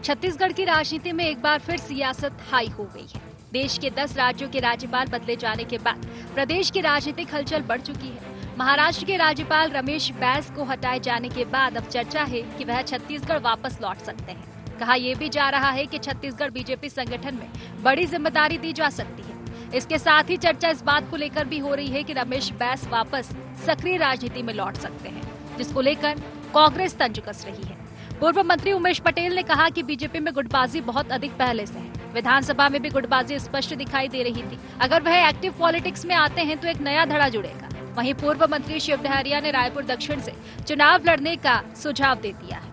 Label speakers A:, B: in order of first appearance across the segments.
A: छत्तीसगढ़ की राजनीति में एक बार फिर सियासत हाई हो गई है। देश के 10 राज्यों के राज्यपाल बदले जाने के बाद प्रदेश की राजनीतिक हलचल बढ़ चुकी है। महाराष्ट्र के राज्यपाल रमेश बैस को हटाए जाने के बाद अब चर्चा है कि वह छत्तीसगढ़ वापस लौट सकते हैं। कहा यह भी जा रहा है कि छत्तीसगढ़ बीजेपी संगठन में बड़ी जिम्मेदारी दी जा सकती है। इसके साथ ही चर्चा इस बात को लेकर भी हो रही है कि रमेश बैस वापस सक्रिय राजनीति में लौट सकते हैं, जिसको लेकर कांग्रेस तंज कस रही है। पूर्व मंत्री उमेश पटेल ने कहा कि बीजेपी में गुटबाजी बहुत अधिक पहले से है। विधानसभा में भी गुटबाजी स्पष्ट दिखाई दे रही थी। अगर वह एक्टिव पॉलिटिक्स में आते हैं तो एक नया धड़ा जुड़ेगा। वहीं पूर्व मंत्री शिव डहरिया ने रायपुर दक्षिण से चुनाव लड़ने का सुझाव दे दिया है।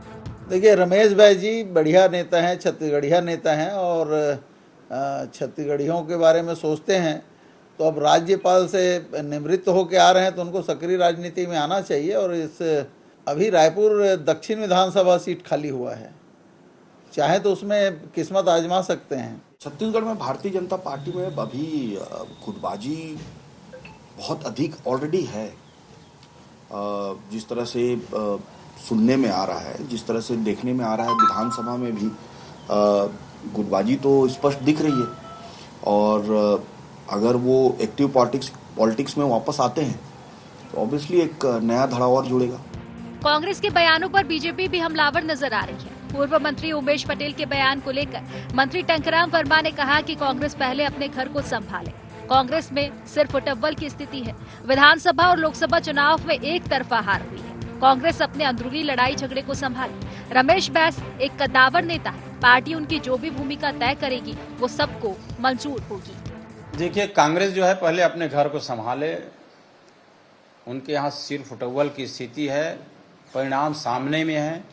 B: देखिए, रमेश भाई जी बढ़िया नेता हैं, छत्तीसगढ़िया नेता हैं और छत्तीसगढ़ियों के बारे में सोचते हैं। तो अब राज्यपाल से निवृत्त होकर आ रहे हैं तो उनको सक्रिय राजनीति में आना चाहिए। और इस अभी रायपुर दक्षिण विधानसभा सीट खाली हुआ है, चाहे तो उसमें किस्मत आजमा सकते हैं।
C: छत्तीसगढ़ में भारतीय जनता पार्टी में अभी गुटबाजी बहुत अधिक ऑलरेडी है। जिस तरह से सुनने में आ रहा है, जिस तरह से देखने में आ रहा है, विधानसभा में भी गुटबाजी तो स्पष्ट दिख रही है। और अगर वो एक्टिव पॉलिटिक्स में वापस आते हैं तो ऑब्वियसली एक नया धड़ा और जुड़ेगा।
A: कांग्रेस के बयानों पर बीजेपी भी हमलावर नजर आ रही है। पूर्व मंत्री उमेश पटेल के बयान को लेकर मंत्री टंकराम वर्मा ने कहा कि कांग्रेस पहले अपने घर को संभाले। कांग्रेस में सिर्फ उटव्वल की स्थिति है। विधानसभा और लोकसभा चुनाव में एक तरफा हार हुई है। कांग्रेस अपने अंदरूनी लड़ाई झगड़े को संभाले। रमेश बैस एक कद्दावर नेता है। पार्टी उनकी जो भी भूमिका तय करेगी वो सबको मंजूर होगी।
D: देखिए, कांग्रेस जो है पहले अपने घर को संभाले। उनके यहाँ सिर्फ उटव्वल की स्थिति है। परिणाम सामने में है।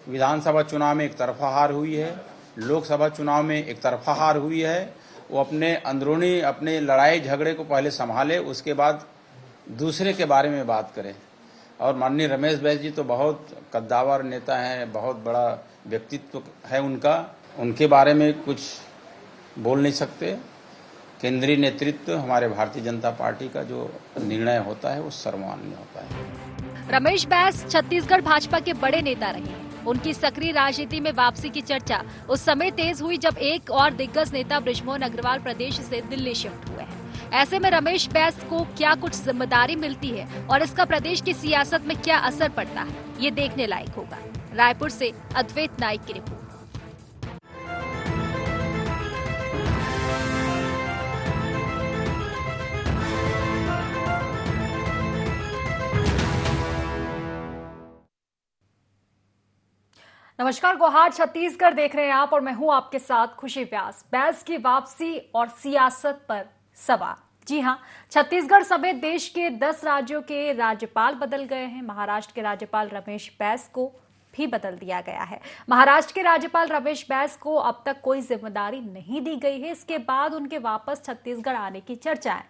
D: विधानसभा चुनाव में एक तरफा हार हुई है, लोकसभा चुनाव में एक तरफा हार हुई है। वो अपने अंदरूनी अपने लड़ाई झगड़े को पहले संभाले, उसके बाद दूसरे के बारे में बात करें। और माननीय रमेश बैस जी तो बहुत कद्दावर नेता हैं, बहुत बड़ा व्यक्तित्व है उनका। उनके बारे में कुछ बोल नहीं सकते। केंद्रीय नेतृत्व हमारे भारतीय जनता पार्टी का जो निर्णय होता है वो सर्वमान्य होता है।
A: रमेश बैस छत्तीसगढ़ भाजपा के बड़े नेता रहे हैं। उनकी सक्रिय राजनीति में वापसी की चर्चा उस समय तेज हुई जब एक और दिग्गज नेता बृजमोहन अग्रवाल प्रदेश से दिल्ली शिफ्ट हुए हैं। ऐसे में रमेश बैस को क्या कुछ जिम्मेदारी मिलती है और इसका प्रदेश की सियासत में क्या असर पड़ता है, ये देखने लायक होगा। रायपुर से अद्वैत नाइक की रिपोर्ट। नमस्कार, गुहार छत्तीसगढ़ देख रहे हैं आप और मैं हूं आपके साथ खुशी व्यास। बैस की वापसी और सियासत पर सवाल। जी हां, छत्तीसगढ़ समेत देश के 10 राज्यों के राज्यपाल बदल गए हैं। महाराष्ट्र के राज्यपाल रमेश बैस को भी बदल दिया गया है। महाराष्ट्र के राज्यपाल रमेश बैस को अब तक कोई जिम्मेदारी नहीं दी गई है। इसके बाद उनके वापस छत्तीसगढ़ आने की चर्चाएं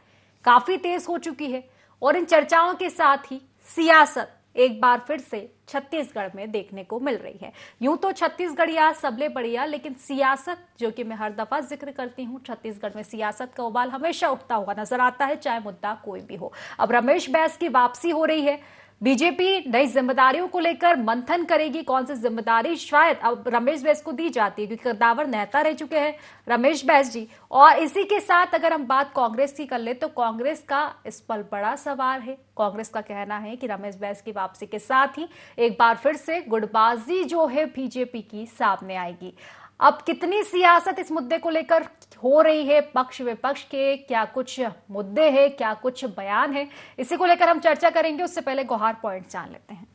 A: काफी तेज हो चुकी है और इन चर्चाओं के साथ ही सियासत एक बार फिर से छत्तीसगढ़ में देखने को मिल रही है। यूं तो छत्तीसगढ़िया सबले बढ़िया, लेकिन सियासत, जो कि मैं हर दफा जिक्र करती हूं, छत्तीसगढ़ में सियासत का उबाल हमेशा उठता हुआ नजर आता है, चाहे मुद्दा कोई भी हो। अब रमेश बैस की वापसी हो रही है। बीजेपी नई जिम्मेदारियों को लेकर मंथन करेगी। कौन सी जिम्मेदारी शायद अब रमेश बैस को दी जाती है, क्योंकि कद्दावर नेता रह चुके हैं रमेश बैस जी। और इसी के साथ अगर हम बात कांग्रेस की कर ले तो कांग्रेस का इस पर बड़ा सवाल है। कांग्रेस का कहना है कि रमेश बैस की वापसी के साथ ही एक बार फिर से गुटबाजी जो है बीजेपी की सामने आएगी। अब कितनी सियासत इस मुद्दे को लेकर हो रही है, पक्ष विपक्ष के क्या कुछ मुद्दे हैं, क्या कुछ बयान है, इसी को लेकर हम चर्चा करेंगे। उससे पहले गुहार पॉइंट जान लेते हैं।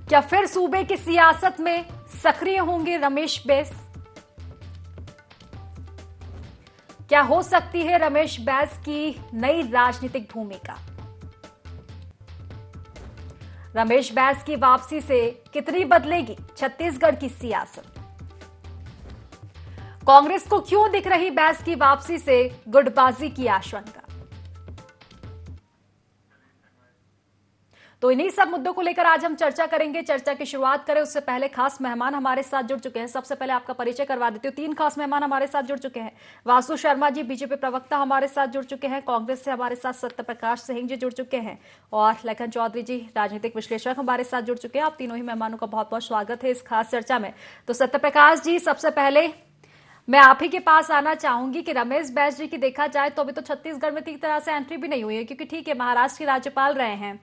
A: क्या फिर सूबे की सियासत में सक्रिय होंगे रमेश बैस? क्या हो सकती है रमेश बैस की नई राजनीतिक भूमिका? रमेश बैस की वापसी से कितनी बदलेगी छत्तीसगढ़ की सियासत? कांग्रेस को क्यों दिख रही बैस की वापसी से गुटबाजी की आशंका? तो इन्हीं सब मुद्दों को लेकर आज हम चर्चा करेंगे। चर्चा की शुरुआत करें उससे पहले खास मेहमान हमारे साथ जुड़ चुके हैं। सबसे पहले आपका परिचय करवा देती हूँ। 3 खास मेहमान हमारे साथ जुड़ चुके हैं। वासु शर्मा जी बीजेपी प्रवक्ता हमारे साथ जुड़ चुके हैं। कांग्रेस से हमारे साथ सत्यप्रकाश सिंह जी जुड़ चुके हैं और लखन चौधरी जी राजनीतिक विश्लेषक हमारे साथ जुड़ चुके हैं। आप तीनों ही मेहमानों का बहुत बहुत स्वागत है इस खास चर्चा में। तो सत्यप्रकाश जी, सबसे पहले मैं आप ही के पास आना चाहूंगी कि रमेश बैस जी की देखा जाए तो अभी तो छत्तीसगढ़ में ठीक तरह से एंट्री भी नहीं हुई है, क्योंकि ठीक है महाराष्ट्र के राज्यपाल रहे हैं,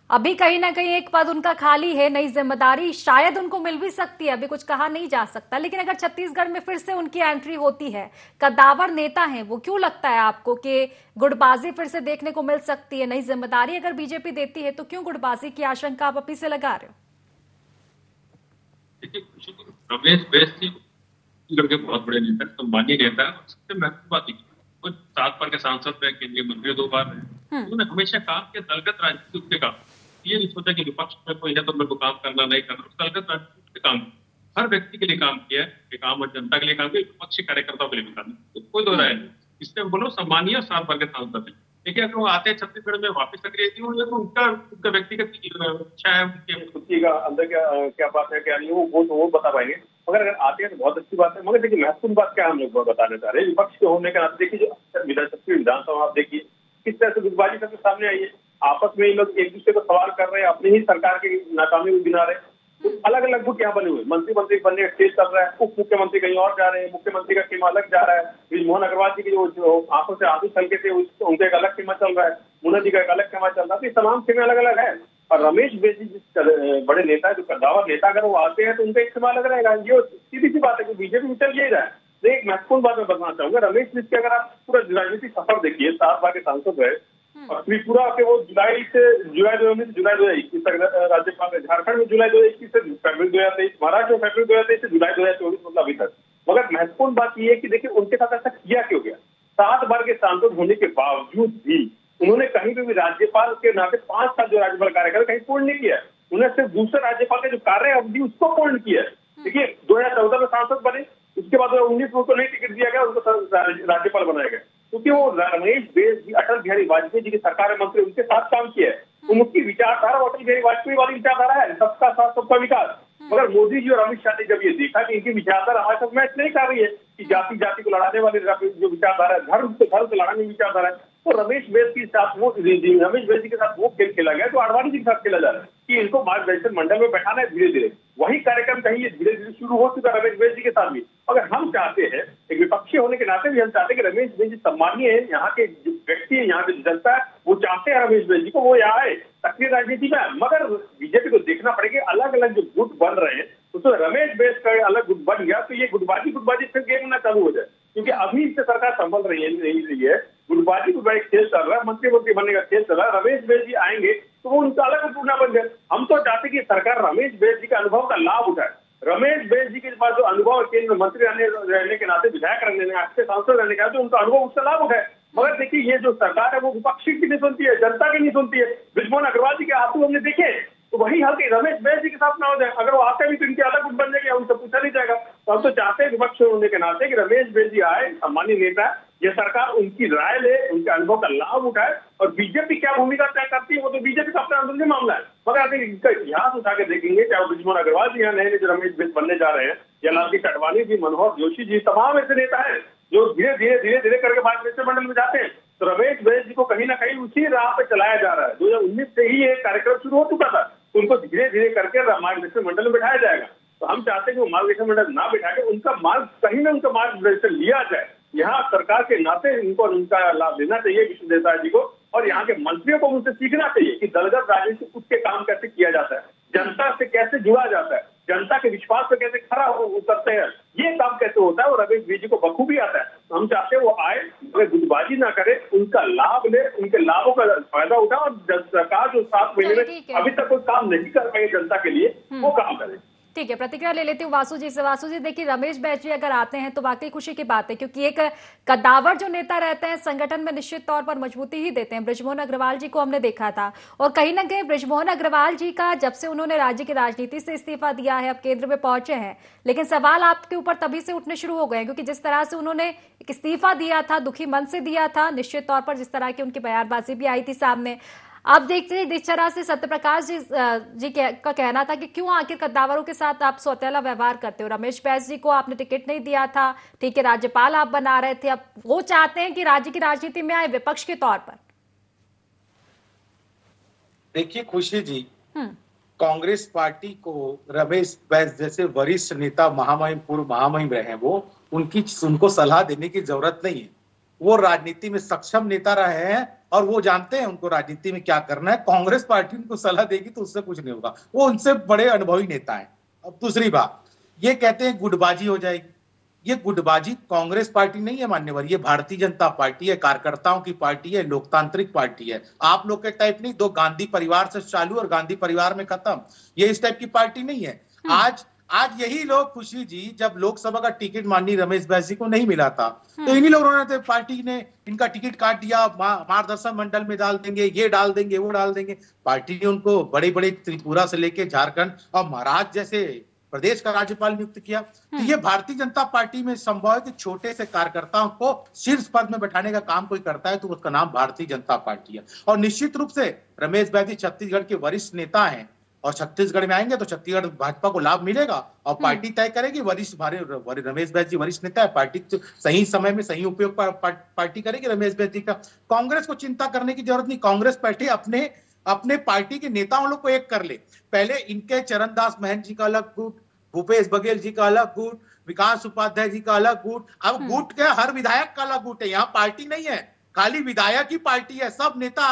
A: अभी कहीं ना कहीं एक पद उनका खाली है, नई जिम्मेदारी शायद उनको मिल भी सकती है, अभी कुछ कहा नहीं जा सकता। लेकिन अगर छत्तीसगढ़ में फिर से उनकी एंट्री होती है, कद्दावर नेता हैं वो, क्यों लगता है आपको कि गुटबाजी फिर से देखने को मिल सकती है? नई जिम्मेदारी अगर बीजेपी देती है तो क्यों गुटबाजी की आशंका आप अभी से लगा रहे हो?
E: रमेश बैस जी के बहुत बड़े नेता, सम्मानीय नेता है। सबसे महत्वपूर्ण बात वो 7 बार के सांसद रहे, केंद्रीय मंत्री 2 बार रहे। उन्होंने हमेशा काम किया दलगत राजनीति के काम, ये नहीं सोचा कि विपक्ष में कोई है तो मेरे को काम करना नहीं करना। दलगत राजनीति के काम हर व्यक्ति के लिए काम किया है, काम और जनता के लिए काम किया, विपक्षी कार्यकर्ताओं के लिए भी काम, तो कोई दो राय नहीं। इसमें बोलो सम्मानीय और 7 बार के सांसद है। देखिए अगर वो आते हैं छत्तीसगढ़ में वापस सक्रिय थी, तो उनका व्यक्तिगत इच्छा है, उनकी का अंदर क्या बात है क्या नहीं वो बता पाएंगे। मगर अगर आते हैं तो बहुत अच्छी बात है। मगर देखिए महत्वपूर्ण बात क्या हम लोग बताना चाह रहे हैं, विपक्ष के होने के नाते देखिए जो विधानसभा आप देखिए किस तरह से गुटबाजी सबके सामने आई है। आपस में ये लोग एक दूसरे को सवाल कर रहे हैं, अपनी ही सरकार की नाकामी को गिना रहे हैं। तो अलग अलग गुट यहाँ बने हुए, मंत्री बनने का स्टेज चल रहा है, उप मुख्यमंत्री कहीं और जा रहे हैं, मुख्यमंत्री का टीम अलग जा रहा है, ब्रिजमोहन अग्रवाल जी की जो आंखों से आंसू छलके थे उनका एक अलग टीमा चल रहा है, मुन्ना जी का एक अलग टीमा चल रहा है। तो ये तमाम टीमें अलग अलग है। और रमेश बैस जी जिस बड़े नेता जो कद्दावर नेता अगर वो आते हैं तो उनका इस्तेमाल अलग रहेगा। ये सीधी सी बात है कि बीजेपी में चल यही रहा है। तो एक महत्वपूर्ण बात मैं बताना चाहूंगा, रमेश बैस के अगर आप पूरा राजनीतिक सफर देखिए, 7 बार के सांसद रहे और त्रिपुरा के वो जुलाई 2019 से जुलाई 2021 तक राज्यपाल, झारखंड में जुलाई 2021 से फरवरी 2023, महाराष्ट्र में फरवरी 2023 से जुलाई 2024 मतलब अभी तक। मगर महत्वपूर्ण बात यह है कि देखिए उनके साथ ऐसा किया क्यों गया। 7 बार के सांसद होने के बावजूद भी उन्होंने कहीं भी राज्यपाल के नाते 5 साल जो राज्यपाल कार्यकाल कहीं पूर्ण नहीं किया। उन्होंने सिर्फ दूसरे राज्यपाल का जो कार्य अवधि उसको पूर्ण किया। देखिए 2014 में सांसद बने, उसके बाद 2019 में उनको नहीं टिकट दिया गया, उनको राज्यपाल बनाया गया, क्योंकि वो रमेश बैस जी अटल बिहारी वाजपेयी जी की सरकार में मंत्री उनके साथ काम किया है। उनकी विचारधारा अटल बिहारी वाजपेयी वाली विचारधारा है, सबका साथ सबका विकास। मगर मोदी जी और अमित शाह ने जब ये देखा कि इनकी विचारधारा आज तक मैच नहीं कर रही है, कि जाति को लड़ाने वाली जो विचारधारा है, धर्म से लड़ाने की विचारधारा है, तो रमेश बैस के साथ रमेश बैस जी के साथ वो खेल खेला गया तो आडवाणी जी के साथ खेला जा रहा है कि इनको मार्गदर्शन मंडल में बैठाना है। धीरे धीरे वही कार्यक्रम कहीं धीरे धीरे शुरू हो चुका रमेश बैस जी के साथ भी। अगर हम चाहते हैं, एक विपक्षी होने के नाते भी हम चाहते हैं कि रमेश बैस जी सम्मानीय है, यहाँ के जो व्यक्ति है, यहाँ की जनता है, वो चाहते हैं रमेश बैस जी को वो यहाँ आए सक्रिय राजनीति में। मगर बीजेपी को देखना पड़ेगा अलग अलग जो गुट बन रहे हैं, उसमें रमेश बैस का अलग गुट बन गया तो ये गुटबाजी फिर गेम ना चालू हो जाए, क्योंकि अभी इससे सरकार संभल रही है। गुटबाजी खेल चल रहा है, मंत्री बनने का खेल चल रहा है। रमेश बैस जी आएंगे तो वो उनका अलग गुट बन जाए। हम तो चाहते कि सरकार रमेश बैस जी के अनुभव का लाभ उठाए। रमेश बैस जी के पास जो अनुभव केंद्र मंत्री रहने के नाते, विधायक रहने, अच्छे सांसद रहने का, तो उनका अनुभव उसका लाभ उठाए। मगर देखिए ये जो सरकार है वो विपक्षी की नहीं सुनती है, जनता की नहीं सुनती है। ब्रिजमोहन अग्रवाल जी के आंसू हमने देखे, तो वही हाल रमेश बैस जी के साथ ना हो जाए। अगर वो आते भी तो इनके अलग गुट बन जाएगा, उनसे पूछा नहीं जाएगा। तो हम तो चाहते हैं विपक्ष होने के नाते कि रमेश बैस जी आए, सम्मानीय नेता, ये सरकार उनकी राय ले, उनके अनुभव का लाभ उठाए। और बीजेपी क्या भूमिका तय करती है वो तो बीजेपी का अपना अंदरूनी मामला है। मगर अगर इनका इतिहास उठा के देखेंगे, चाहे ब्रिजमोहन अग्रवाल जी यहाँ नए जो रमेश बैस बनने जा रहे हैं, या लालजी आडवाणी जी, मनोहर जोशी जी, तमाम ऐसे नेता है जो धीरे धीरे करके मंत्रिमंडल में जाते हैं। तो रमेश बैस जी को कहीं ना कहीं उसी राह पे चलाया जा रहा है। 2019 से ही ये कार्यक्रम शुरू हो चुका था, उनको धीरे धीरे करके मार्गदर्शन मंडल में बिठाया जाएगा। तो हम चाहते हैं कि वो मार्गदर्शन मंडल ना बिठा के उनका मार्गदर्शन लिया जाए। यहाँ सरकार के नाते इनको उनका लाभ लेना चाहिए विष्णुदेव जी को, और यहाँ के मंत्रियों को उनसे सीखना चाहिए कि दलगत राजनीति उठ के काम कैसे किया जाता है, जनता से कैसे जुड़ा जाता है, जनता के विश्वास पे कैसे खरा उतरते हैं, ये काम कैसे होता है। और रमेश बैस जी को बखूबी आता है। तो हम चाहते हैं वो आए, अगर गुटबाजी ना करे, उनका लाभ ले, उनके लाभों का फायदा उठाए, और सरकार जो 7 महीने में अभी तक कोई काम नहीं कर पाई जनता के लिए, वो काम करे।
A: ठीक है, प्रतिक्रिया ले लेती हूँ वासु जी से। वासु जी, देखिए रमेश बैस जी अगर आते हैं तो वाकई खुशी की बात है, क्योंकि एक कद्दावर जो नेता रहते हैं संगठन में निश्चित तौर पर मजबूती ही देते हैं। ब्रिजमोहन अग्रवाल जी को हमने देखा था, और कहीं ना कहीं ब्रिजमोहन अग्रवाल जी का जब से उन्होंने राज्य की राजनीति से इस्तीफा दिया है, अब केंद्र में पहुंचे हैं, लेकिन सवाल आपके ऊपर तभी से उठने शुरू हो गए, क्योंकि जिस तरह से उन्होंने इस्तीफा दिया था, दुखी मन से दिया था, निश्चित तौर पर जिस तरह की उनकी बयानबाजी भी आई थी सामने, आप देखते हैं जिस तरह से सत्यप्रकाश जी का कहना था कि क्यों आखिर कद्दावरों के साथ आप सौतेला व्यवहार करते हो। रमेश बैस जी को आपने टिकट नहीं दिया था, ठीक है, राज्यपाल आप बना रहे थे, अब वो चाहते हैं कि राज्य की राजनीति में आए विपक्ष के तौर पर।
F: देखिए खुशी जी, कांग्रेस पार्टी को रमेश बैस जैसे वरिष्ठ नेता, महामहिम, पूर्व महामहिम रहे हैं, वो उनको सलाह देने की जरूरत नहीं है। वो राजनीति में सक्षम नेता रहे हैं और वो जानते हैं उनको राजनीति में क्या करना है। कांग्रेस पार्टी उनको सलाह देगी तो उससे कुछ नहीं होगा, वो उनसे बड़े अनुभवी नेता हैं। अब दूसरी बात, ये कहते हैं गुटबाजी हो जाएगी। ये गुटबाजी कांग्रेस पार्टी नहीं है मान्यवर, ये भारतीय जनता पार्टी है, कार्यकर्ताओं की पार्टी है, लोकतांत्रिक पार्टी है। आप लोग के टाइप नहीं, दो गांधी परिवार से चालू और गांधी परिवार में खत्म, ये इस टाइप की पार्टी नहीं है। आज यही लोग, खुशी जी, जब लोकसभा का टिकट माननीय रमेश बैस जी को नहीं मिला था तो इन्हीं लोगों ने, पार्टी ने इनका टिकट काट दिया, मार्गदर्शन मंडल में डाल देंगे, ये डाल देंगे, वो डाल देंगे। पार्टी ने उनको बड़े बड़े त्रिपुरा से लेके झारखंड और महाराष्ट्र जैसे प्रदेश का राज्यपाल नियुक्त किया। तो ये भारतीय जनता पार्टी में संभव है कि छोटे से कार्यकर्ताओं को शीर्ष पद में बैठाने का काम कोई करता है तो उसका नाम भारतीय जनता पार्टी है। और निश्चित रूप से रमेश बैस जी छत्तीसगढ़ के वरिष्ठ नेता हैं और छत्तीसगढ़ में आएंगे तो छत्तीसगढ़ भाजपा को लाभ मिलेगा और पार्टी तय करेगी। रमेश बैस जी वरिष्ठ नेता है, पार्टी सही समय में सही उपयोग पार्टी करेगी रमेश बैस जी का। कांग्रेस को चिंता करने की जरूरत नहीं। कांग्रेस पार्टी अपने पार्टी के नेताओं लोग को एक कर ले। पहले इनके चरणदास महंत जी का अलग गुट, भूपेश बघेल जी का अलग गुट, विकास उपाध्याय जी का अलग गुट। अब गुट के हर विधायक का अलग गुट है, यहाँ पार्टी नहीं है, खाली विधायक ही पार्टी है। सब नेता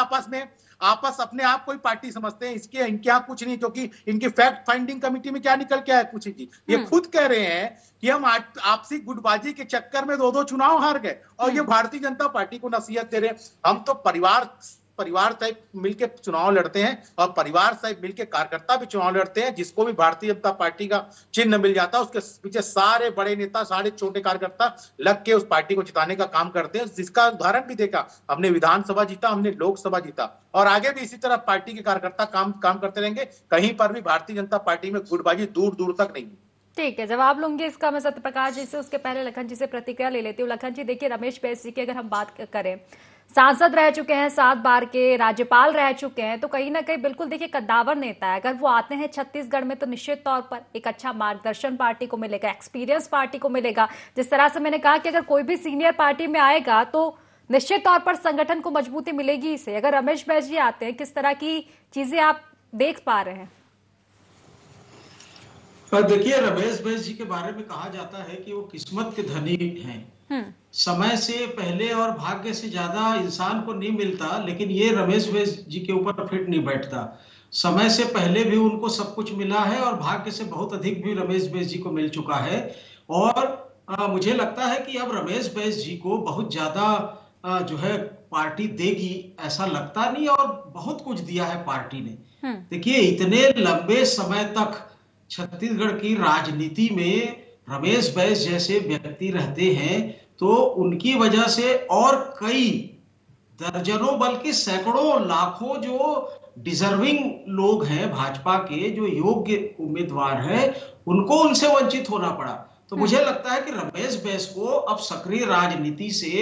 F: आपस अपने आप कोई पार्टी समझते हैं। इनके यहाँ कुछ नहीं, क्योंकि इनकी फैक्ट फाइंडिंग कमेटी में क्या निकल के आया कुछ जी, ये खुद कह रहे हैं कि हम आपसी गुटबाजी के चक्कर में दो चुनाव हार गए और ये भारतीय जनता पार्टी को नसीहत दे रहे हैं। हम तो परिवार टाइप मिलकर चुनाव लड़ते हैं और परिवार टाइप मिलकर कार्यकर्ता भी चुनाव लड़ते हैं। जिसको भी भारतीय जनता पार्टी का चिन्ह मिल जाता है उसके पीछे सारे बड़े नेता, सारे छोटे कार्यकर्ता लग के उस पार्टी को जिताने का काम करते हैं, जिसका उदाहरण भी देखा। हमने विधानसभा जीता, हमने लोकसभा जीता और आगे भी इसी तरह पार्टी के कार्यकर्ता काम करते रहेंगे। कहीं पर भी भारतीय जनता पार्टी में गुटबाजी दूर दूर तक नहीं।
A: ठीक है, जवाब लूंगी इसका मैं सत्यप्रकाश जी से। उसके पहले लखन जी से प्रतिक्रिया ले लेती हूँ। लखन जी, देखिए रमेश बैस जी की अगर हम बात करें, सांसद रह चुके हैं, 7 बार के राज्यपाल रह चुके हैं, तो कहीं ना कहीं बिल्कुल देखिए कद्दावर नेता है। अगर वो आते हैं छत्तीसगढ़ में तो निश्चित तौर पर एक अच्छा मार्गदर्शन पार्टी को मिलेगा, एक्सपीरियंस पार्टी को मिलेगा। जिस तरह से मैंने कहा कि अगर कोई भी सीनियर पार्टी में आएगा तो निश्चित तौर पर संगठन को मजबूती मिलेगी इसे। अगर रमेश बैस जी आते हैं, किस तरह की चीजें आप देख पा रहे हैं?
G: देखिए, रमेश बैस जी के बारे में कहा जाता है कि वो किस्मत के धनी हैं। समय से पहले और भाग्य से ज्यादा इंसान को नहीं मिलता, लेकिन ये रमेश बैस जी के ऊपर फिट नहीं बैठता। समय से पहले भी उनको सब कुछ मिला है और भाग्य से बहुत अधिक भी रमेश बैस जी को मिल चुका है। और मुझे लगता है कि अब रमेश बैस जी को बहुत ज्यादा जो है पार्टी देगी ऐसा लगता नहीं, और बहुत कुछ दिया है पार्टी ने। देखिए, इतने लंबे समय तक छत्तीसगढ़ की राजनीति में रमेश बैस जैसे व्यक्ति रहते हैं तो उनकी वजह से और कई दर्जनों बल्कि सैकड़ों लाखों जो डिजर्विंग लोग हैं भाजपा के, जो योग्य उम्मीदवार हैं, उनको उनसे वंचित होना पड़ा। तो मुझे लगता है कि रमेश बैस को अब सक्रिय राजनीति से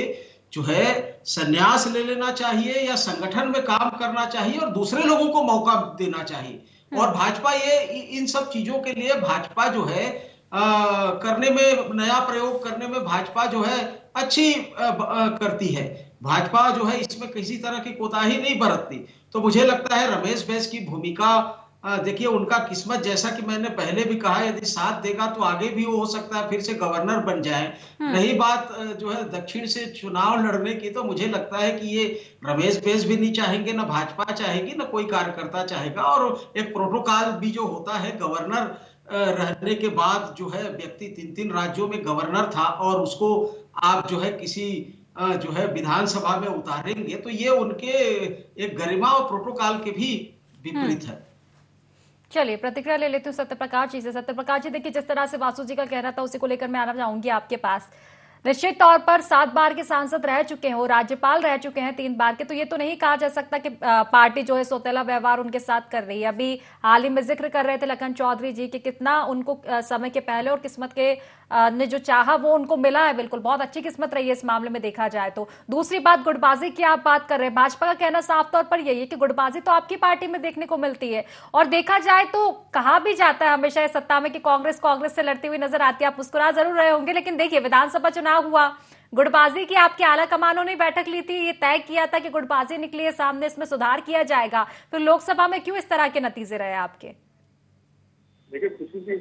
G: जो है संन्यास ले लेना चाहिए या संगठन में काम करना चाहिए और दूसरे लोगों को मौका देना चाहिए। और भाजपा ये इन सब चीजों के लिए भाजपा जो है करने में, नया प्रयोग करने में भाजपा जो है अच्छी करती है। भाजपा जो है इसमें किसी तरह की कोताही नहीं बरतती। तो मुझे लगता है रमेश बैस की भूमिका, देखिए उनका किस्मत, जैसा कि मैंने पहले भी कहा, यदि साथ देगा तो आगे भी वो हो सकता है फिर से गवर्नर बन जाए। रही बात जो है दक्षिण से चुनाव लड़ने की, तो मुझे लगता है कि ये रमेश बैस भी नहीं चाहेंगे, ना भाजपा चाहेगी, ना कोई कार्यकर्ता चाहेगा। और एक प्रोटोकॉल भी जो होता है, गवर्नर रहने के बाद जो है व्यक्ति 3-3 राज्यों में गवर्नर था और उसको आप जो है किसी जो है विधानसभा में उतारेंगे, तो ये उनके एक गरिमा और प्रोटोकॉल के भी विपरीत है।
A: चलिए, प्रतिक्रिया ले लेती हूँ सत्यप्रकाश जी से। सत्यप्रकाश जी, देखिए जिस तरह से वासु जी का कहना था उसी को लेकर मैं आना चाहूंगी आपके पास। निश्चित तौर पर 7 बार के सांसद रह चुके हैं, वो राज्यपाल रह चुके हैं 3 बार के, तो ये तो नहीं कहा जा सकता कि पार्टी जो है सौतेला व्यवहार उनके साथ कर रही है। अभी हाल ही में जिक्र कर रहे थे लखन चौधरी जी कि कितना उनको समय के पहले और किस्मत के ने जो चाहा वो उनको मिला है। बिल्कुल बहुत अच्छी किस्मत रही है इस मामले में देखा जाए तो। दूसरी बात, गुटबाजी की आप बात कर रहे हैं, भाजपा का कहना साफ तौर पर यही है कि गुटबाजी तो आपकी पार्टी में देखने को मिलती है। और देखा जाए तो कहा भी जाता है हमेशा इस सत्ता में कि कांग्रेस से लड़ती हुई नजर आती है। आप मुस्कुरा जरूर रहे होंगे, लेकिन देखिए विधानसभा चुनाव हुआ, गुटबाजी की आपकी आला कमानों ने बैठक ली थी, ये तय किया था कि गुटबाजी निकली है सामने, इसमें सुधार किया जाएगा। फिर लोकसभा में क्यों इस तरह के नतीजे रहे आपके?
H: देखिए खुशी जी,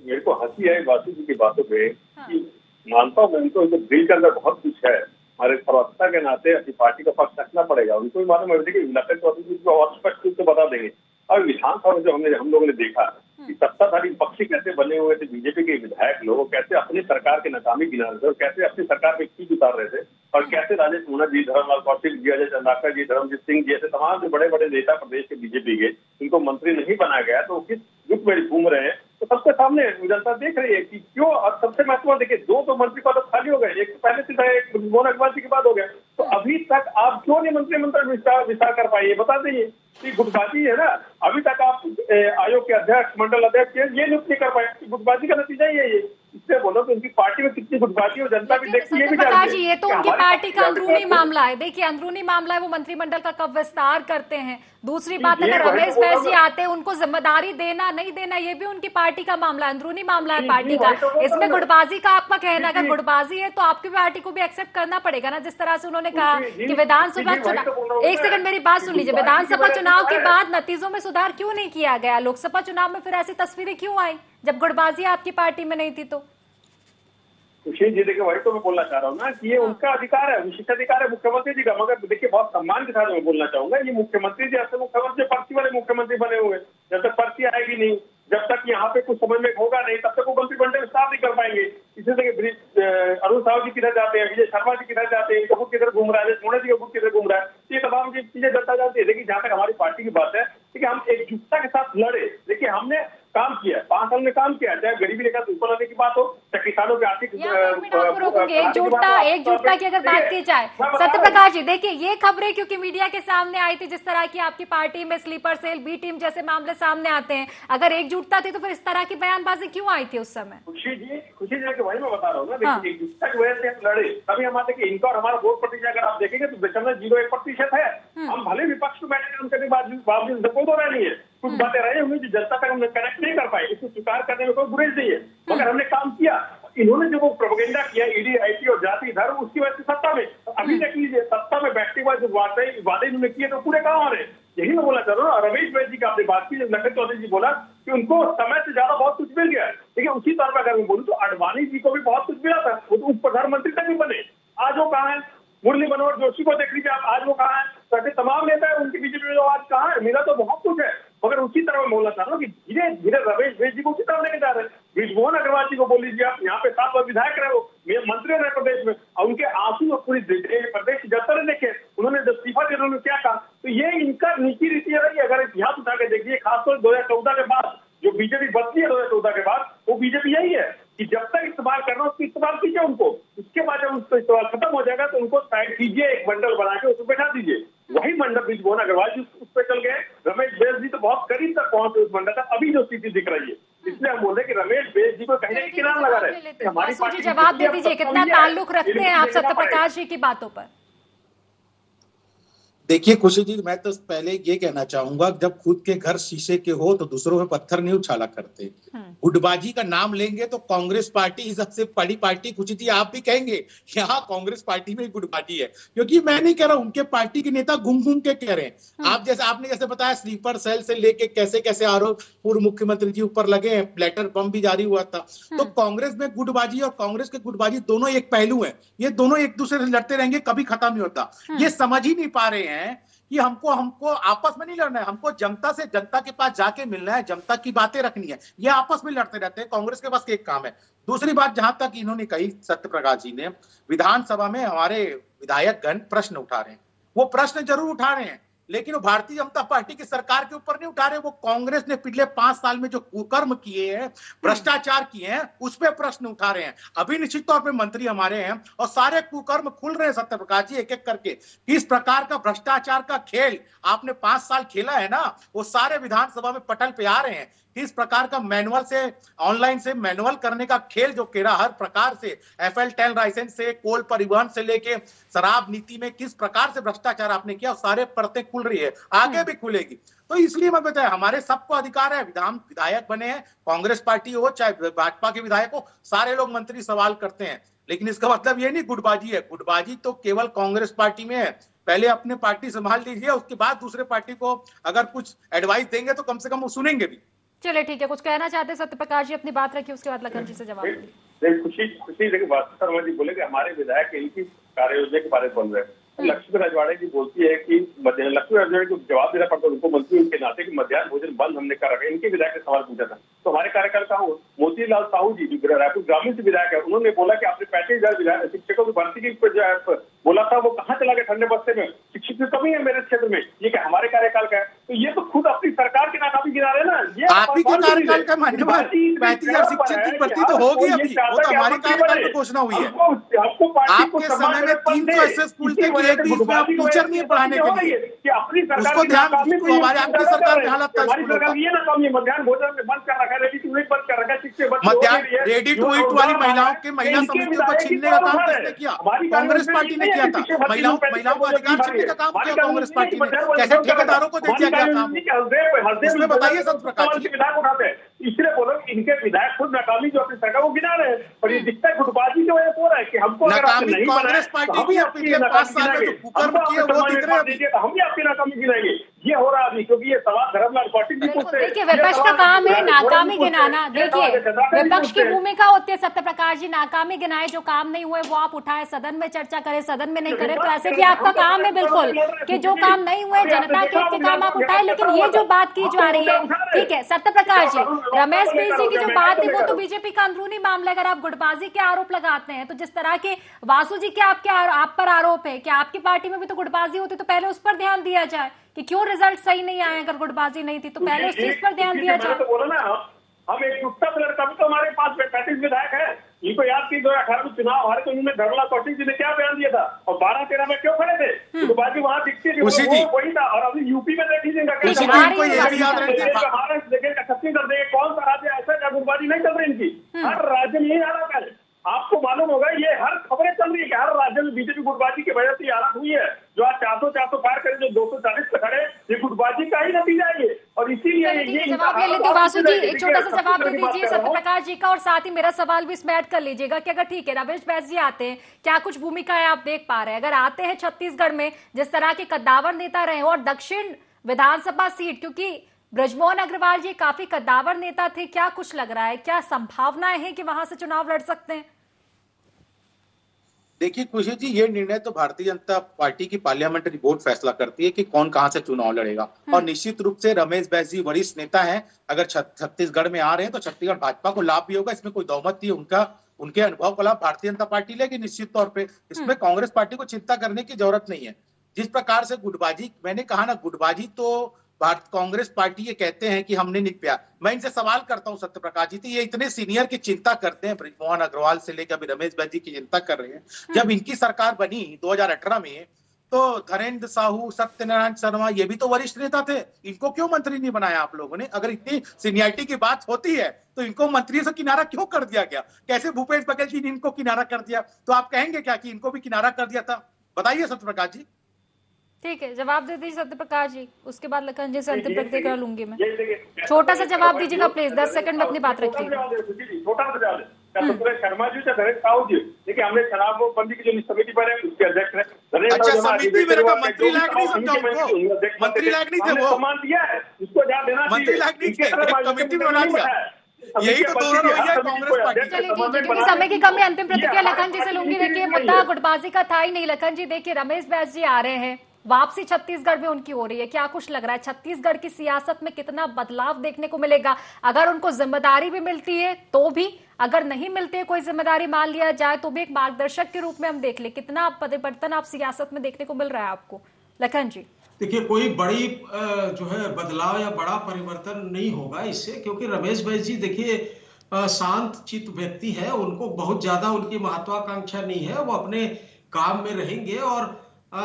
H: मेरे को हंसी है वासु जी की बातों पे कि मानता हूँ उनको दिल के अंदर बहुत कुछ है, हमारे प्रवक्ता के नाते अपनी पार्टी का पक्ष रखना पड़ेगा। उनको भी मालूम है कि लखन चौधरी जी को और स्पष्ट रूप से बता देंगे। और विधानसभा में जो हम लोगों ने देखा कि सत्ताधारी पक्षी कैसे बने हुए थे, बीजेपी के विधायक लोग कैसे अपनी सरकार की नाकामी गिना रहे थे और कैसे अपनी सरकार पे खींच उतार रहे थे, और कैसे राजेश मूणा जी, धर्मलाल कौशिक जी, अजय चंद्राकर जी, धर्मजीत सिंह जी, ऐसे तमाम जो बड़े बड़े नेता प्रदेश के बीजेपी के, इनको मंत्री नहीं बनाया गया तो किस युग में घूम रहे हैं, तो सबके सामने जनता देख रही है कि क्यों। और सबसे महत्वपूर्ण देखिए, दो मंत्री पद खाली हो गए, एक तो पहले से था, एक मोहन अग्रवाल जी के बाद हो गया, तो अभी तक आप क्यों नहीं मंत्रिमंडल विस्तार कर पाइए, बता दीजिए। गुटबाजी है ना, अभी तक आप आयोग के अध्यक्ष, मंडल अध्यक्ष ये नियुक्त नहीं कर पाए, गुटबाजी का नतीजा ही है ये। इससे बोलो तो उनकी पार्टी में कितनी गुटबाजी हो, जनता भी देखती है।
A: प्रकाश जी, ये तो उनकी पार्टी का अंदरूनी मामला है। देखिए अंदरूनी मामला है, वो मंत्रिमंडल का कब विस्तार करते हैं। दूसरी बात, अगर रमेश बैस जी आते हैं, उनको जिम्मेदारी देना नहीं देना ये भी उनकी पार्टी का मामला है, अंदरूनी मामला है पार्टी का। इसमें गुटबाजी का आपका कहना, अगर गुटबाजी है तो आपकी पार्टी को भी एक्सेप्ट करना पड़ेगा ना, जिस तरह से उन्होंने कहा कि विधानसभा चुनाव, एक सेकंड मेरी बात सुन लीजिए, विधानसभा चुनाव के बाद नतीजों में सुधार क्यों नहीं किया गया? लोकसभा चुनाव में फिर ऐसी तस्वीरें क्यों आई जब गुटबाजी आपकी पार्टी में नहीं थी? तो
H: सुशील जी देखिए, वही तो मैं बोलना चाह रहा हूँ ना कि ये उनका अधिकार है, विशिष्ट अधिकार है मुख्यमंत्री जी का। मगर देखिए बहुत सम्मान के साथ मैं बोलना चाहूंगा, ये मुख्यमंत्री जी ऐसे मुख्यमंत्री पर्ची वाले मुख्यमंत्री बने हुए, जब तक पर्ची आएगी नहीं, जब तक यहाँ पे कुछ समझ में होगा नहीं, तब तक वो मंत्रिमंडल विस्तार नहीं कर पाएंगे। इसी तरह अरुण साहु जी किधर जाते हैं, विजय शर्मा जी किधर जाते हैं, इनका किधर घूम रहा है, मोदी जी का बुक किधर घूम रहा है, ये तमाम चीजें जनता जानती है। देखिए जहाँ तक हमारी पार्टी की बात है, देखिए हम एकजुटता के साथ लड़े। देखिए हमने काम किया, 5 साल में काम किया, चाहे गरीबी रेखा से ऊपर आने की बात हो, चाहे किसानों के आर्थिक
A: एकजुटता की अगर बात की जाए, सत्य प्रकाश जी देखिए ये खबरें क्योंकि मीडिया के सामने आई थी, जिस तरह की आपकी पार्टी में स्लीपर सेल, बी टीम जैसे मामले सामने आते हैं, अगर एकजुटता थी तो फिर इस तरह की बयानबाजी क्यों आई थी उस समय?
H: खुशी जी वही मैं बता रहा हूँ ना, देखिए एकजुटता की वजह से हम लड़े, तभी हम देखिए इनका और हमारा वोट प्रतिशत अगर आप देखेंगे तो 0.01% है। हम भले विपक्ष को बैठे काम करने के बावजूद कोई दो नहीं है, कुछ बातें रही होंगी जो जनता तक हम कनेक्ट नहीं कर पाए, इसको स्वीकार करने में कोई गुरेज नहीं है, मगर हमने काम किया। इन्होंने जो वो प्रोपेगेंडा किया ईडी, आईटी और जाति धर्म, उसकी वजह से सत्ता में, अभी देख लीजिए सत्ता में बैठने के बाद जो वादे इन्होंने किए तो पूरे कहाँ आ रहे हैं। यही मैं बोला चाह रहा हूँ। रमेश बैस जी का आपने बात की, लखन चौधरी जी बोला कि उनको समय से ज्यादा बहुत कुछ मिल गया है। देखिए उसी तौर पर अगर मैं बोलूँ तो अडवाणी जी को भी बहुत कुछ मिला था, वो तो उप प्रधानमंत्री तक भी बने, आज वो कहाँ है? मुरली मनोहर जोशी को देख लीजिए आप, आज वो कहाँ है? ऐसे तमाम नेता है उनकी बीजेपी में, आज कहाँ है? मिला तो बहुत कुछ है, मगर उसी तरह मैं बोलना चाह रहा हूँ कि धीरे धीरे रमेश बैस जी को उसी तरह लेके जा रहे हैं। ब्रिजमोहन अग्रवाल जी को बोल लीजिए आप, यहाँ पे 7 बार विधायक रहे, वो मंत्री रहे प्रदेश में, और उनके आंसू पूरी प्रदेश की जनता ने देखे, उन्होंने जब इस्तीफा दिया उन्होंने क्या कहा। तो ये इनका नीति रीति रही। अगर इतिहास उठा के देखिए, खासतौर 2014 के बाद जो बीजेपी बदली है 2014 के बाद, वो बीजेपी यही है कि जब तक इस्तेमाल करना उसको इस्तेमाल कीजिए उनको, उसके बाद जब उसको इस्तेमाल खत्म हो जाएगा तो उनको साइड कीजिए, एक मंडल बना के उसको बैठा दीजिए। वही मंडल ब्रिजमोहन अग्रवाल जी उस पर चल गए, रमेश बैस जी तो बहुत करीब तक पहुंचे उस मंडल तक, अभी जो स्थिति दिख रही है, इसलिए हम बोले कि रमेश बैस जी को कहीं ना कहीं किनारा लगा रहे। हमारी पार्टी
A: जवाब दे दीजिए, कितना ताल्लुक रखते हैं आप सत्य प्रकाश जी की बातों पर?
F: देखिए खुशी जी, मैं तो पहले ये कहना चाहूंगा, जब खुद के घर शीशे के हो तो दूसरों पे पत्थर नहीं उछाला करते। गुटबाजी का नाम लेंगे तो कांग्रेस पार्टी ही सबसे बड़ी पार्टी, खुशी जी आप भी कहेंगे यहाँ कांग्रेस पार्टी में गुटबाजी है, क्योंकि मैं नहीं कह रहा, उनके पार्टी के नेता घूम घूम के कह रहे हैं। आपने जैसे बताया स्लीपर सेल से लेके कैसे कैसे आरोप पूर्व मुख्यमंत्री जी ऊपर लगे हैं, लेटर बम भी जारी हुआ था। तो कांग्रेस में गुटबाजी और कांग्रेस के गुटबाजी दोनों एक पहलू है, ये दोनों एक दूसरे से लड़ते रहेंगे, कभी खत्म नहीं होता। ये समझ ही नहीं पा रहे हैं कि हमको आपस में नहीं लड़ना है, हमको जनता से जनता के पास जाके मिलना है, जनता की बातें रखनी है। ये आपस में लड़ते रहते हैं, कांग्रेस के पास एक काम है। दूसरी बात, जहां तक इन्होंने कही सत्य प्रकाश जी ने, विधानसभा में हमारे विधायक गण प्रश्न उठा रहे हैं, वो प्रश्न जरूर उठा रहे हैं, लेकिन वो भारतीय जनता पार्टी की सरकार के ऊपर नहीं उठा रहे, वो कांग्रेस ने पिछले 5 साल में जो कुकर्म किए हैं, भ्रष्टाचार किए हैं, उस पर प्रश्न उठा रहे हैं। अभी निश्चित तौर पे मंत्री हमारे हैं और सारे कुकर्म खुल रहे हैं सत्य प्रकाश जी, एक एक करके। किस प्रकार का भ्रष्टाचार का खेल आपने 5 साल खेला है ना, वो सारे विधानसभा में पटल पे आ रहे हैं। किस प्रकार का मैनुअल से, ऑनलाइन से मैनुअल करने का खेल जो खेला, हर प्रकार से FL10 लाइसेंस से कोल परिवहन से लेके शराब नीति में किस प्रकार से भ्रष्टाचार आपने किया, सारे परतें खुल रही है, आगे भी खुलेगी। तो इसलिए मैं बताया, हमारे सबको अधिकार है, विधायक बने हैं, कांग्रेस पार्टी हो चाहे भाजपा के विधायक हो, सारे लोग मंत्री सवाल करते हैं, लेकिन इसका मतलब ये नहीं गुटबाजी है। गुटबाजी तो केवल कांग्रेस पार्टी में है। पहले अपने पार्टी संभाल लीजिए, उसके बाद दूसरे पार्टी को अगर कुछ एडवाइस देंगे तो कम से कम वो सुनेंगे भी।
A: चलिए ठीक है, कुछ कहना चाहते हैं सत्य प्रकाश जी, अपनी बात रखिए, उसके बाद लखन जी से जवाब
H: देंगे। खुशी देखिए, शर्मा जी बोले कि हमारे विधायक इनकी कार्य योजना के बारे में बोल रहे हैं। लक्ष्मी रजवाड़े जी बोलती है कि लक्ष्मी रजवाड़े को जवाब देना पड़ता है उनको, मंत्री उनके नाते कि मध्याह्न भोजन बंद हमने कर रखा है। इनके विधायक ने सवाल पूछा था, तो हमारे कार्यकाल का मोतीलाल साहू जी रायपुर ग्रामीण से विधायक है, उन्होंने बोला कि आपने 35,000 शिक्षकों की भर्ती की बोला था, वो कहाँ चला गया ठंडे बस्ते में, शिक्षक की कमी है मेरे क्षेत्र में, ये क्या हमारे कार्यकाल का है? तो ये तो खुद अपनी सरकार की नाकामी गिरा रहे ना। ये
F: आप ही के कार्यकाल का मान्यवर 35,000 शिक्षक की भर्ती तो होगी अभी, वो तो हमारे कार्यकाल में घोषणा हुई है। आपके समय में 300 ऐसे स्कूल थे कि एक भी इसमें आप टीचर नहीं पढ़ाने के लिए, उसको ध्यान, हमारे आपकी सरकार में हालत था स्कूलों का।
H: मध्याह्न भोजन में बंद कर रखा है, रेडी टू ईट बंद कर रखा है,
F: मध्याह्न रेडी टू ईट वाली महिलाओं के महिला समितियों को छीनने का काम किसने किया? कांग्रेस पार्टी ने किया था। महिलाओं को अधिकार छीनने का काम किया कांग्रेस पार्टी ने। कैसे ठेकेदारों को दे दिया गया काम, इसमें बताइए सत्य प्रकाश जी।
H: विधायक उठाते हैं, इसलिए बोलो इनके विधायक खुद नाकामी जो अपनी सरकार को गिना रहे हैं, और ये दिखता है गुटबाजी की वजह से हो रहा है कि हमको
F: नाकामी कांग्रेस पार्टी की पिछले 5 साल में जो कुकर्म किए वो दिख रहे हैं,
H: हम भी आपकी नाकामी गिनाएंगे। ये हो रहा अभी, क्योंकि ये सवाल धर्मलाल पाटिल जी पूछते हैं।
A: देखिए, विपक्ष का काम है नाकामी गिनाना। देखिए, विपक्ष की भूमिका होती है सत्य प्रकाश जी, नाकामी गिनाए, जो काम नहीं हुए वो आप उठाए, सदन में चर्चा करें, सदन में नहीं करें, तो ऐसे कि आपका काम है बिल्कुल कि जो काम नहीं हुए जनता के काम आप उठाए। लेकिन ये जो बात की जा रही है, ठीक है सत्य प्रकाश जी, रमेश बैस की जो बात है वो तो बीजेपी का अंदरूनी मामला। अगर आप गुटबाजी के आरोप लगाते हैं, तो जिस तरह के वासु जी के आप पर आरोप है कि आपकी पार्टी में भी तो गुटबाजी होती, तो पहले उस पर ध्यान दिया जाए कि क्यों रिजल्ट सही नहीं आए। अगर गुटबाजी नहीं थी तो पहले उस चीज पर ध्यान दिया जाए।
H: बोला ना, हम एक टूटता प्लेयर, तभी तो हमारे पास 35 विधायक है। इनको याद की 2018 में चुनाव हारे तो उन्होंने धर्मलाल पाटिल जी ने क्या बयान दिया था, और 12-13 में क्यों खड़े थे? गुटबाजी वहां दिखती थी, वही था। और अभी यूपी में देख लीजिए छत्तीसगढ़ देखिए, कौन सा राज्य ऐसा है गुटबाजी नहीं चल रही इनकी, हर राज्य में यही हालत है। आपको मालूम होगा, ये हर खबरें चल रही है कि हर राज्य में बीजेपी गुटबाजी की वजह से ये हालत हुई है। जो आज 400 पार करे, जो 240 पे खड़े, ये गुटबाजी का ही नतीजा है ये। और इसीलिए ये
A: जवाब ले लेते वासु जी, एक छोटा सा जवाब दे दीजिए सत्य प्रकाश जी का, और साथ ही मेरा सवाल भी इसमें ऐड कर लीजिएगा कि अगर ठीक है रमेश बैस जी आते हैं, क्या कुछ भूमिकाएं आप देख पा रहे हैं? अगर आते हैं छत्तीसगढ़ में, जिस तरह के कद्दावर नेता रहे और दक्षिण विधानसभा सीट, क्योंकि ब्रजमोहन अग्रवाल जी काफी कद्दावर नेता थे, क्या कुछ लग रहा है, क्या संभावनाएं हैं कि वहां से चुनाव लड़ सकते हैं?
F: देखिए खुशी जी, ये निर्णय तो भारतीय जनता पार्टी की पार्लियामेंट्री बोर्ड फैसला करती है कि कौन कहां से चुनाव लड़ेगा। और निश्चित रूप से रमेश बैस जी वरिष्ठ नेता हैं, अगर छत्तीसगढ़ में आ रहे हैं तो छत्तीसगढ़ भाजपा को लाभ भी होगा, इसमें कोई दौमत नहीं। उनके अनुभव का लाभ भारतीय जनता पार्टी लेगी निश्चित तौर पे। इसमें कांग्रेस पार्टी को चिंता करने की जरूरत नहीं है। जिस प्रकार से गुटबाजी, मैंने कहा ना, गुटबाजी तो कांग्रेस पार्टी ये कहते हैं कि हमने नहीं किया। मैं इनसे सवाल करता हूं सत्य प्रकाश जी, तो ये इतने सीनियर की चिंता करते हैं, ब्रजमोहन अग्रवाल से लेकर अभी रमेश बैस जी की चिंता कर रहे हैं। जब इनकी सरकार बनी 2018 में, तो धीरेन्द्र साहू, सत्यनारायण शर्मा, ये भी तो वरिष्ठ नेता थे, इनको क्यों मंत्री नहीं बनाया आप लोगों ने? अगर इतनी सीनियरिटी की बात होती है तो इनको मंत्री से किनारा क्यों कर दिया गया? कैसे भूपेश बघेल जी ने इनको किनारा कर दिया? तो आप कहेंगे क्या कि इनको भी किनारा कर दिया था? बताइए सत्य प्रकाश जी।
A: ठीक है, जवाब दे दीजिए सत्य प्रकाश जी, उसके बाद लखन जी से अंतिम प्रतिक्रिया लूंगी मैं। छोटा सा जवाब दीजिएगा प्लीज, 10 सेकंड में अपनी बात रखिए।
H: छोटा सा जवाब शर्मा जी से धीरेन्द्र साहू जी, देखिए हमने शराबबंदी की जो समिति पर है उसके अध्यक्ष है।
F: अच्छा, समिति मेरे को मंत्री लायक नहीं समझा उनको, मंत्री लायक नहीं थे वो,
H: सम्मान दिया है, उसको ध्यान देना चाहिए।
F: मंत्री लायक नहीं थे, कमेटी बना दिया। यही तो दोनों रवैया है कांग्रेस पार्टी।
A: चलिए ठीक है, क्योंकि समय की कमी, अंतिम प्रतिक्रिया लखन जी से लूंगी। देखिए, मुद्दा गुटबाजी का था ही नहीं लखन जी। देखिए, रमेश बैस जी आ रहे हैं, वापसी छत्तीसगढ़ में उनकी हो रही है, क्या कुछ लग रहा है छत्तीसगढ़ की सियासत में कितना बदलाव देखने को मिलेगा? अगर उनको जिम्मेदारी भी मिलती है तो भी, अगर नहीं मिलते कोई जिम्मेदारी मान लिया जाए तो भी एक मार्गदर्शक के रूप में हम देख ले, कितना परिवर्तन आप सियासत में देखने को मिल रहा है आपको लखन जी?
G: देखिए, कोई बड़ी जो है बदलाव या बड़ा परिवर्तन नहीं होगा इससे, क्योंकि रमेश बैस जी देखिए शांत चित्त व्यक्ति है, उनको बहुत ज्यादा उनकी महत्वाकांक्षा नहीं है, वो अपने काम में रहेंगे। और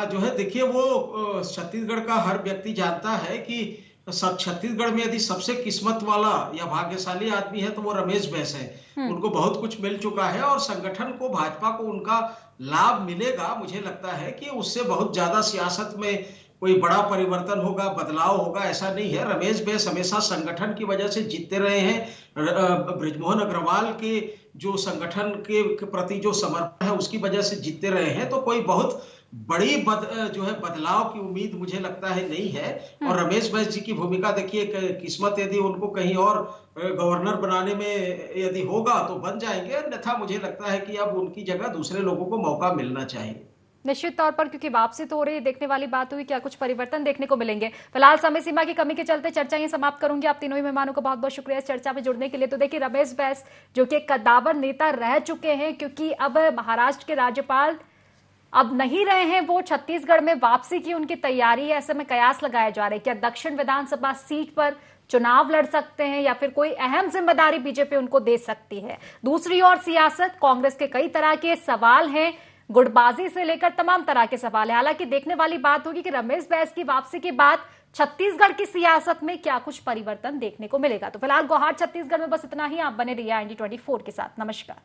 G: जो है देखिए, वो छत्तीसगढ़ का हर व्यक्ति जानता है कि छत्तीसगढ़ में यदि सबसे किस्मत वाला या भाग्यशाली आदमी है तो वो रमेश बैस है। उनको बहुत कुछ मिल चुका है और संगठन को, भाजपा को उनका लाभ मिलेगा। मुझे लगता है कि उससे बहुत ज्यादा सियासत में कोई बड़ा परिवर्तन होगा, बदलाव होगा, ऐसा नहीं है। रमेश बैस हमेशा संगठन की वजह से जीतते रहे हैं। बृजमोहन अग्रवाल के जो संगठन के प्रति जो समर्पण है उसकी वजह से जीतते रहे हैं। तो कोई बहुत बड़ी बदलाव की उम्मीद मुझे लगता है नहीं है। और रमेश बैस जी की भूमिका देखिए, किस्मत यदि उनको कहीं और गवर्नर बनाने में यदि होगा तो बन जाएंगे, अन्यथा मुझे लगता है कि अब उनकी जगह दूसरे लोगों को मौका मिलना चाहिए।
A: निश्चित तौर पर, क्योंकि वापसी तो हो रही, देखने वाली बात हुई क्या कुछ परिवर्तन देखने को मिलेंगे। फिलहाल समय सीमा की कमी के चलते चर्चा यहीं समाप्त करूंगी। आप तीनों ही मेहमानों को बहुत बहुत शुक्रिया इस चर्चा में जुड़ने के लिए। तो देखिए, रमेश बैस जो कि कद्दावर नेता रह चुके हैं, क्योंकि अब महाराष्ट्र के राज्यपाल अब नहीं रहे हैं, वो छत्तीसगढ़ में वापसी की उनकी तैयारी है। ऐसे में कयास लगाए जा रहे हैं क्या दक्षिण विधानसभा सीट पर चुनाव लड़ सकते हैं या फिर कोई अहम जिम्मेदारी बीजेपी उनको दे सकती है। दूसरी ओर सियासत, कांग्रेस के कई तरह के सवाल हैं, गुटबाजी से लेकर तमाम तरह के सवाल है। हालांकि देखने वाली बात होगी कि रमेश बैस की वापसी के बाद छत्तीसगढ़ की सियासत में क्या कुछ परिवर्तन देखने को मिलेगा। तो फिलहाल गुवाहाटी छत्तीसगढ़ में बस इतना ही। आप बने रहिए IND24 के साथ। नमस्कार।